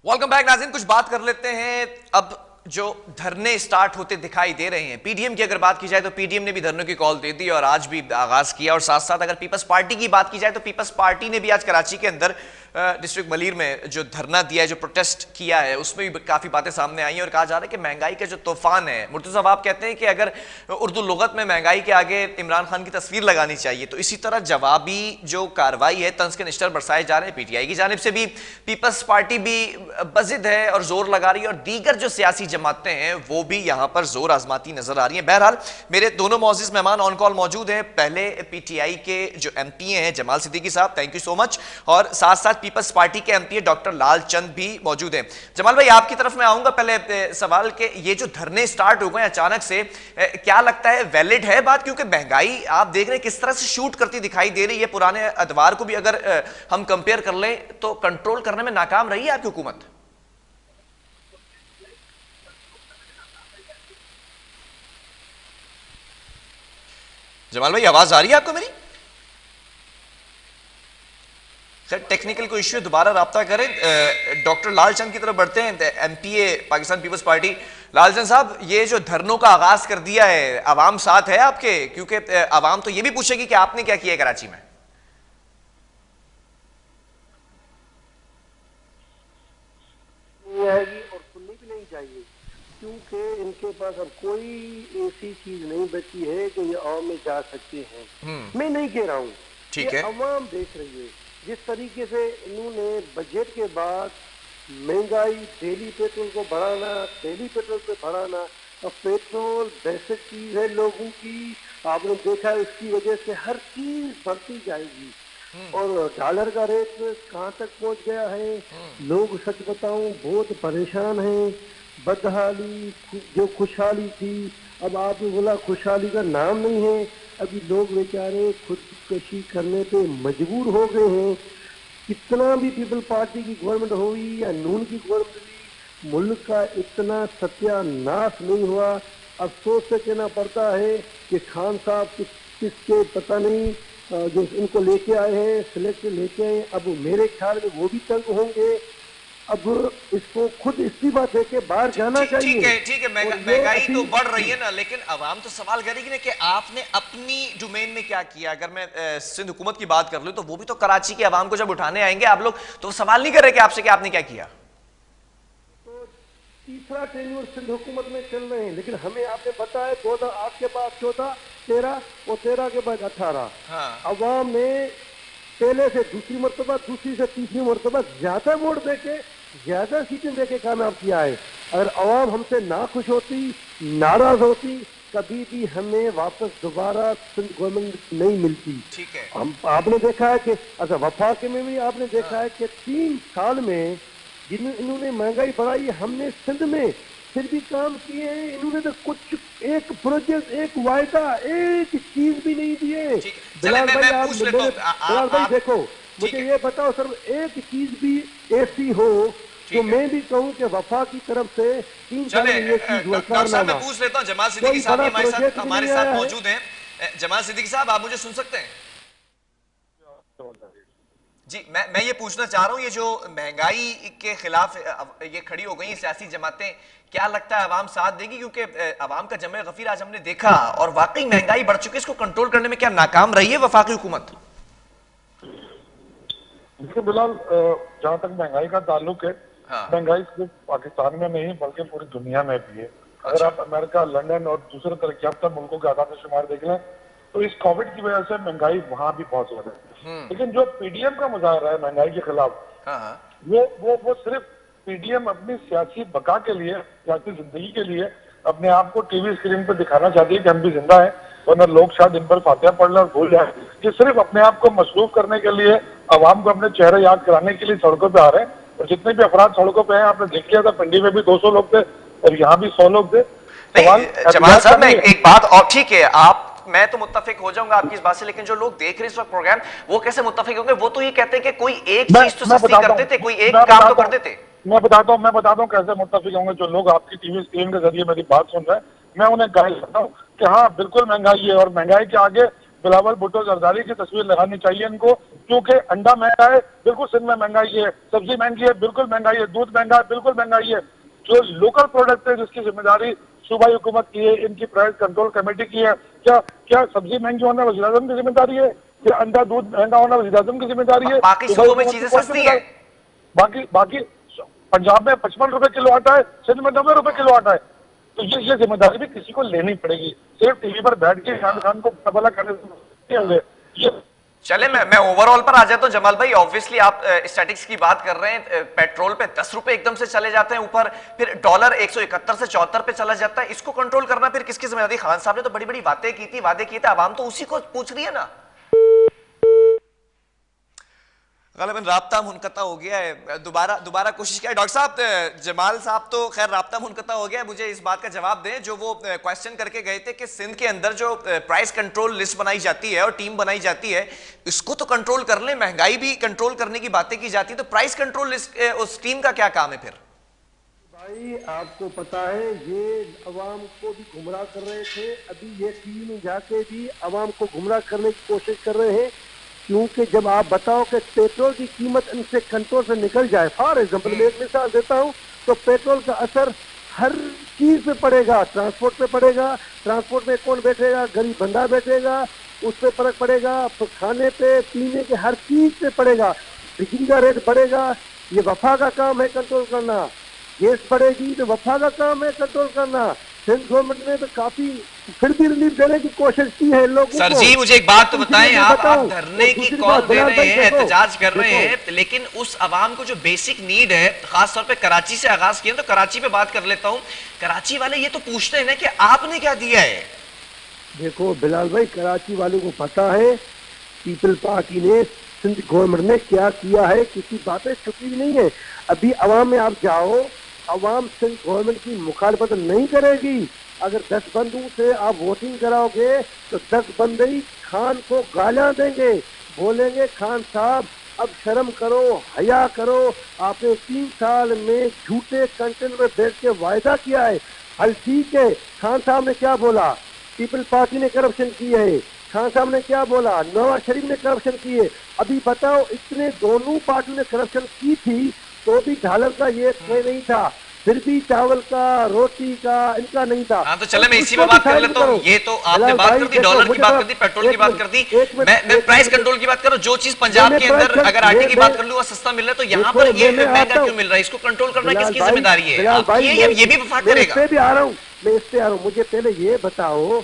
Welcome back नाज़रीन। कुछ बात कर लेते हैं। अब जो धरने स्टार्ट होते दिखाई दे रहे हैं, पीडीएम की अगर बात की जाए तो पीडीएम ने भी धरनों की कॉल दे दी और आज भी आगाज किया। और साथ साथ अगर पीपल्स पार्टी की बात की जाए तो पीपल्स पार्टी ने भी आज कराची के अंदर डिस्ट्रिक्ट मलीर में जो धरना दिया है, जो प्रोटेस्ट किया है, उसमें भी काफी बातें सामने आई हैं और कहा जा रहा है कि महंगाई का जो तूफान है, मुर्तजा साहब आप कहते हैं कि अगर उर्दू लुगत में महंगाई के आगे इमरान खान की तस्वीर लगानी चाहिए तो इसी तरह जवाबी जो कार्रवाई है, तंज के निश्तर बरसाए जा रहे हैं। पीटीआई की जानिब से भी पीपल्स पार्टी भी बजिद है और जोर लगा रही है और दीगर जो सियासी जमातें हैं वो भी यहां पर जोर आजमाती नजर आ रही हैं। बहरहाल मेरे दोनों मौजूद मेहमान ऑन कॉल मौजूद हैं। पहले पीटीआई के जो एमपी हैं जमाल सिद्दीकी साहब, थैंक यू सो मच, और साथ साथ पीपल्स पार्टी के एमपी डॉक्टर लाल चंद भी मौजूद हैं। जमाल भाई आपकी तरफ मैं आऊंगा। पहले सवाल के ये जो धरने स्टार्ट हो गए अचानक से, क्या लगता है वैलिड है बात? क्योंकि महंगाई आप देख रहे हैं किस तरह से शूट करती दिखाई दे रही है। पुराने अदवार को भी अगर हम कंपेयर कर लें तो कंट्रोल करने में नाकाम रही है आपकी हुकूमत। जमाल भाई आवाज आ रही है आपको मेरी? सर टेक्निकल कोई इश्यू, दोबारा राब्ता करें। डॉक्टर लालचंद की तरफ बढ़ते हैं, MPA Pakistan Peoples Party. Lalchand साहब, ये जो धरनों का आगाज कर दिया है, आवाम साथ है आपके? क्योंकि आवाम तो ये भी पूछेगी कि आपने क्या किया है कराची में। नहीं आएगी और सुननी भी नहीं चाहिए, क्योंकि इनके पास अब कोई ऐसी चीज नहीं बची है जो ये आवाम में जा सकते हैं। मैं नहीं कह रहा हूँ, ठीक ये है। आवाम देख रही है जिस तरीके से इन्होंने बजट के बाद महंगाई, डेली पेट्रोल को बढ़ाना, डेली पेट्रोल पे बढ़ाना। और पेट्रोल बेसिक चीज है लोगों की, आपने देखा है इसकी वजह से हर चीज बढ़ती जाएगी। और डॉलर का रेट कहाँ तक पहुंच गया है, लोग सच बताऊं बहुत परेशान हैं। बदहाली, जो खुशहाली थी, अब आपने बोला खुशहाली का नाम नहीं है। अभी लोग बेचारे खुदकशी करने पे मजबूर हो गए हैं। कितना भी पीपल पार्टी की गवर्नमेंट हुई या नून की गवर्नमेंट हुई, मुल्क का इतना सत्यानाश नहीं हुआ। अफसोस से कहना पड़ता है कि खान साहब किसके पता नहीं जो इनको लेके आए हैं, सिलेक्ट लेके आए, अब मेरे ख्याल में वो भी तंग होंगे। अब इसको खुद इस्तीफा दे के बाहर जाना चाहिए। ठीक है, महंगाई तो बढ़ रही है ना, लेकिन अवाम तो सवाल करेगी ना कि आपने अपनी डोमेन में क्या किया। अगर मैं सिंध हुकूमत की बात कर लूं तो वो भी तो कराची के अवाम को जब उठाने आएंगे आप लोग, तो वो सवाल नहीं कर रहे कि आपसे कि आपने क्या किया। तो तीसरा टेन्योर सिंध हुकूमत में चल रहे हैं, लेकिन हमें आपने बताया 2008 के बाद 14, 13 और 13 के बाद 18। हाँ। अवाम ने पहले से दूसरी मरतबा, दूसरी से तीसरी मरतबा ज्यादा वोट देके, ज्यादा सीटें देके कामयाब किया है। अगर अवाम हमसे ना खुश होती, नाराज होती, कभी भी हमें वापस दोबारा सिंध गवर्नमेंट नहीं मिलती। ठीक है। हम आपने देखा है कि अच्छा वफाक में भी आपने देखा है कि 3 साल में इन्होंने महंगाई बढ़ाई, हमने सिंध में फिर भी काम किए हैं। इन्होंने तो कुछ एक प्रोजेक्ट, एक वायदा, एक चीज भी नहीं दिए। बिलाल भाई, बिलाल भाई देखो, मुझे ये बताओ सर, एक चीज भी ऐसी हो तो मैं भी कहूं कि वफा की तरफ से 3 साल में ये चीज हुआ। मैं पूछ लेता हूं, जमाल सिद्दीकी साहब हमारे साथ मौजूद हैं। जमाल सिद्दीकी साहब, आप मुझे सुन सकते हैं? जी, मैं ये पूछना चाह रहा हूं, ये जो महंगाई के खिलाफ ये खड़ी हो गई सियासी जमातें, क्या लगता है अवाम साथ देगी? क्योंकि अवाम का जमे गफीर आज हमने देखा और वाकई महंगाई बढ़ चुकी है, इसको कंट्रोल करने में क्या नाकाम रही है वफाकी हुकूमत? देखिए बिलाल, जहाँ तक महंगाई का ताल्लुक है, हाँ। महंगाई सिर्फ पाकिस्तान में नहीं बल्कि पूरी दुनिया में भी है। अगर आप अमेरिका, लंदन और दूसरे तरक्की याफ्ता मुल्कों के आदाद शुमार देख लें तो इस कोविड की वजह से महंगाई वहां भी बहुत ज्यादा है। लेकिन जो पीडीएम का मुजाहरा है महंगाई के खिलाफ, वो सिर्फ पीडीएम अपनी सियासी बका के लिए, सियासी जिंदगी के लिए अपने आप को टीवी स्क्रीन पर दिखाना चाहती है कि हम भी जिंदा है, वरना लोग शायद इन पर फातिहा पढ़ लें और भूल जाए। ये सिर्फ अपने आप को मसरूफ करने के लिए, आवाम को अपने चेहरे याद कराने के लिए सड़कों पे आ रहे हैं। और जितने भी अफराद सड़कों पे हैं, आपने देख लिया था पिंडी में भी 200 लोग थे और यहाँ भी 100 लोग थे। जमाल साहब, मैं एक बात और, ठीक है आप, मैं तो मुत्तफिक हो जाऊंगा आपकी इस बात से, लेकिन जो लोग देख रहे हैं इस वक्त प्रोग्राम, वो कैसे मुत्तफिक होंगे? वो तो ये कहते हैं कि कोई एक चीज तो सस्ती करते थे, कोई एक काम तो करते थे। मैं बताता हूँ कैसे मुत्तफिक होंगे। जो लोग आपकी टीवी स्क्रीन के जरिए मेरी बात सुन रहे हैं, मैं उन्हें गाइड करता हूँ कि हाँ बिल्कुल महंगाई है और महंगाई के आगे बिलावल भुट्टो जरदारी की तस्वीर लगानी चाहिए इनको, क्योंकि अंडा महंगा है, बिल्कुल सिंध में महंगाई है, सब्जी महंगी है, बिल्कुल महंगाई है, दूध महंगा है, बिल्कुल महंगाई है। जो लोकल प्रोडक्ट है जिसकी जिम्मेदारी सूबाई हुकूमत की है, इनकी प्राइस कंट्रोल कमेटी की है। क्या क्या सब्जी महंगी होना वज़ीर आज़म की जिम्मेदारी है? क्या अंडा दूध महंगा होना वज़ीर आज़म की जिम्मेदारी है? बाकी सूबाई सूबों में हुकूमत की चीजें कोई सस्ती जिम्मेदारी? हैं। बाकी पंजाब में 55 रुपए किलो आटा है, सिंध में 90 रुपए किलो आटा है। तो ये जिम्मेदारी भी किसी को लेनी पड़ेगी। सिर्फ टीवी पर बैठ के इमरान खान को तबाला करने से नहीं होंगे। ये चले मैं ओवरऑल पर आ जाता हूं जमाल भाई। ऑब्वियसली आप स्टैटिक्स की बात कर रहे हैं, पेट्रोल पे 10 रुपए एकदम से चले जाते हैं ऊपर, फिर डॉलर 171 से 74 पे चला जाता है। इसको कंट्रोल करना फिर किसकी जिम्मेदारी? खान साहब ने तो बड़ी बड़ी बातें की थी, वादे किए थे, आवाम तो उसी को पूछ रही है ना। गलबन राब्ता मुनक़ता हो गया है, दोबारा कोशिश किया डॉक्टर साहब। जमाल साहब तो खैर राब्ता मुनक़ता हो गया है। मुझे इस बात का जवाब दें, जो वो क्वेश्चन करके गए थे कि सिंध के अंदर जो प्राइस कंट्रोल लिस्ट बनाई जाती है और टीम बनाई जाती है, इसको तो कंट्रोल कर लें, महंगाई भी कंट्रोल करने की बातें की जाती है, तो प्राइस कंट्रोल लिस्ट उस टीम का क्या काम है फिर? भाई आपको पता है ये अवाम को भी गुमराह कर रहे थे, अभी ये टीम जाके भी अवाम को गुमराह करने की कोशिश कर रहे हैं। क्योंकि जब आप बताओ कि पेट्रोल की कीमत इनसे कंट्रोल से निकल जाए, फॉर एग्जाम्पल मैं एक मिसाल देता हूँ, तो पेट्रोल का असर हर चीज पे पड़ेगा, ट्रांसपोर्ट पे पड़ेगा, ट्रांसपोर्ट में कौन बैठेगा, गरीब बंदा बैठेगा, उस पर फर्क पड़ेगा, खाने पे पीने के हर चीज पे पड़ेगा, बिजली का रेट बढ़ेगा। ये वफा का काम है कंट्रोल करना, गैस बढ़ेगी तो वफा का काम है कंट्रोल करना। सिंध गवर्नमेंट ने तो काफी फिर भी रिलीफ देने की कोशिश की है लोगों सर को। जी मुझे एक बात तो बताएं, आप धरने की दूसरी कॉल बात, दे बिलाल रहे भाई हैं, देखो, एहतजाज कर रहे देखो, हैं, लेकिन उस अवाम को जो बेसिक नीड है, खासतौर पे कराची से आगाज किया तो कराची पे बात कर लेता हूं। कराची वाले ये तो पूछते हैं ना कि आपने क्या दिया है। देखो बिलाल भाई, कराची वालों को पता है पीपल पार्टी ने, सिंध गवर्नमेंट ने क्या किया है, किसी बातें छुपी नहीं है। अभी अवाम में आप जाओ, अवाम सिंध गवर्नमेंट की मुखालफत नहीं करेगी। अगर 10 बंदों से आप वोटिंग कराओगे तो 10 बंदे ही खान को गालियां देंगे, बोलेंगे खान साहब अब शर्म करो, हया करो, आपने 3 साल में झूठे कंटेंट में बैठ के वायदा किया है। हल ठीक है, खान साहब ने क्या बोला, पीपल पार्टी ने करप्शन की है, खान साहब ने क्या बोला, नवाज शरीफ ने करप्शन की है। अभी बताओ, इतने दोनों पार्टियों ने करप्शन की थी तो भी ढालर का ये तय नहीं था, फिर भी चावल का, रोटी का इनका नहीं था। हाँ तो चले मैं इसी पे बात कर लेता हूँ। ये तो आपने बात कर दी, डॉलर की बात कर दी, पेट्रोल की बात कर दी, मैं प्राइस कंट्रोल की बात कर रहा हूँ। जो चीज पंजाब के अंदर अगर आटे की बात कर लूँ सस्ता मिल रहा है, तो यहाँ पर ये महंगा क्यों मिल रहा है? इसको कंट्रोल करना किसकी जिम्मेदारी है? ये भी वफाक करेगा। मैं इस पे आ रहा हूँ, मुझे पहले ये बताओ,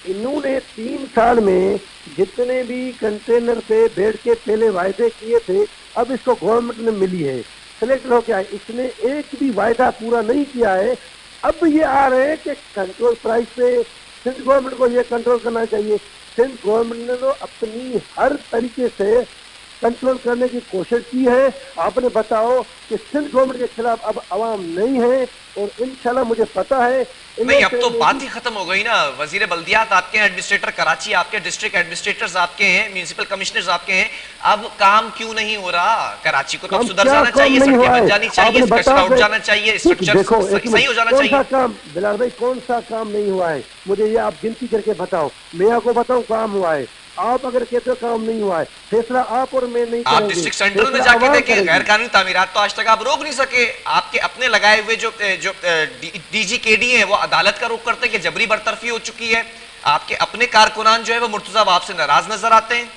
इन्होंने 3 साल में जितने भी कंटेनर पे बैठ के पहले वायदे किए थे, अब इसको गवर्नमेंट ने मिली है, सिलेक्ट हो गया है, इसने एक भी वायदा पूरा नहीं किया है। अब ये आ रहे हैं कि कंट्रोल प्राइस पे सिंध गवर्नमेंट को ये कंट्रोल करना चाहिए। सिंध गवर्नमेंट ने तो अपनी हर तरीके से कंट्रोल करने की कोशिश की है। आपने बताओ कि सिंध गवर्नमेंट के खिलाफ अब आवाम नहीं है, और इंशाल्लाह मुझे पता है नहीं, अब तो बात ही खत्म हो गई ना। वजीर बल्दियात आपके हैं, एडमिनिस्ट्रेटर कराची आपके, डिस्ट्रिक्ट एडमिनिस्ट्रेटर्स आपके हैं, म्युनिसिपल कमिश्नर्स आपके हैं, अब काम क्यों नहीं हो रहा? कराची को तो सुधर जाना चाहिए, सड़कें बन जानी चाहिए, कचरा उठ जाना चाहिए, स्ट्रक्चर सही हो जाना चाहिए। कौन सा काम बिलाल भाई, कौन सा काम नहीं हुआ है? मुझे ये आप गिनती करके बताओ, मैं आपको बताऊं काम हुआ है। आप अगर कहते हो काम नहीं हुआ है, फैसला आप और मैं नहीं आप डिस्ट्रिक्ट सेंट्रल में जाके देखें, गैर कानूनी तामीरात तो आज तक आप रोक नहीं सके। आपके अपने लगाए हुए जो डीजी केडी हैं वो अदालत का रुख करते हैं कि जबरी बरतरफी हो चुकी है। आपके अपने कारकुनान जो है वो मुर्तजा बाप से नाराज नजर आते हैं।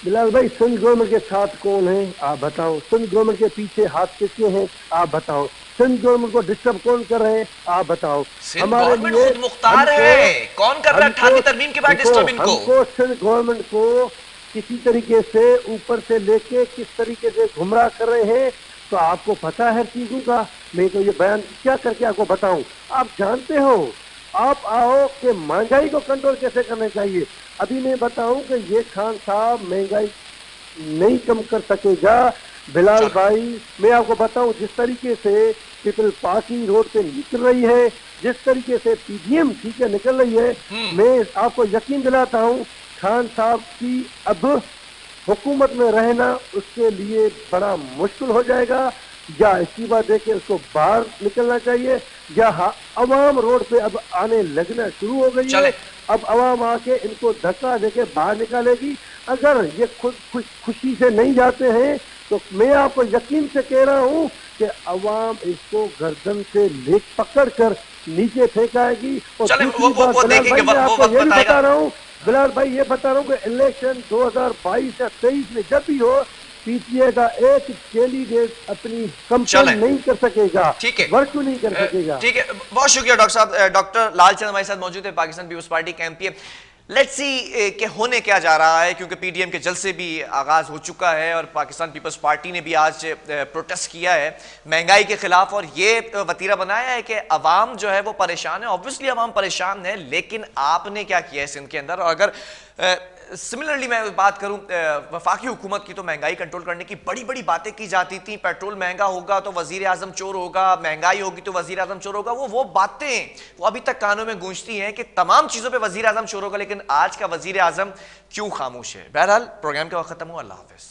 बिलाल भाई, सिंध गवर्नमेंट के साथ कौन है आप बताओ? सिंध गवर्नमेंट के पीछे हाथ किसके हैं आप बताओ? सिंध गवर्नमेंट को डिस्टर्ब कौन कर रहे हैं आप बताओ? हमारे लिए खुद मुख्तार है, कौन कर रहा है 18वीं तरमीम के बाद डिस्टर्ब इनको? हमको सिंध गवर्नमेंट को किसी तरीके से ऊपर से लेके किस तरीके से गुमराह कर रहे हैं, तो आपको पता है चीजों का। मैं तो ये बयान क्या करके आपको बताऊं, आप जानते हो। आप आओ कि महंगाई को कंट्रोल कैसे करना चाहिए। अभी मैं बताऊं कि ये खान साहब महंगाई नहीं कम कर सकेगा। बिलाल भाई, मैं आपको बताऊं, जिस तरीके से पीपल पार्टी रोड पे निकल रही है, जिस तरीके से पीडीएम ठीक है निकल रही है, मैं आपको यकीन दिलाता हूं खान साहब की अब हुकूमत में रहना उसके लिए बड़ा मुश्किल हो जाएगा। या इस्तीफा देके उसको बाहर निकलना चाहिए, या अवाम रोड पे अब आने लगना शुरू हो गई चले। है। अब अवाम आके इनको धक्का देके बाहर निकालेगी। अगर ये खुशी से नहीं जाते हैं तो मैं आपको यकीन से कह रहा हूँ कि अवाम इसको गर्दन से ले पकड़ कर नीचे फेंकाएगी। और चले, दूसरी बात वो बिलाल देखेंगे, भाई, मैं वो आपको वक्त ये भी बताएगा। बता रहा हूँ, बिलाल भाई ये बता रहा हूँ कि इलेक्शन 2022 या 23 में जब भी हो, पीटीआई का एक कैंडिडेट अपनी चले, कंपेन नहीं कर सकेगा, ठीक है, वर्क नहीं कर सकेगा। ठीक है, बहुत शुक्रिया डॉक्टर साहब। डॉक्टर लालचंद हमारे साथ मौजूद है, पाकिस्तान पीपल्स पार्टी के एमपी। लेट्स सी कि होने क्या जा रहा है, क्योंकि पीडीएम के जलसे भी आगाज हो चुका है और पाकिस्तान पीपल्स पार्टी ने भी आज प्रोटेस्ट किया है महंगाई के खिलाफ, और ये वतीरा बनाया है कि अवाम जो है वो परेशान है। ऑब्वियसली अवाम परेशान है, लेकिन आपने क्या किया है सिंध के अंदर? और अगर सिमिलरली मैं बात करूं वफाकी हुकूमत की, तो महंगाई कंट्रोल करने की बड़ी बड़ी बातें की जाती थी। पेट्रोल महंगा होगा तो वजीर आजम चोर होगा, महंगाई होगी तो वजीर आजम चोर होगा। वो बातें वो अभी तक कानों में गूंजती हैं कि तमाम चीजों पे वजीर आजम चोर होगा, लेकिन आज का वजीर आजम क्यों खामोश है? बहरहाल प्रोग्राम का वक्त खत्म हुआ। अल्लाह हाफिज।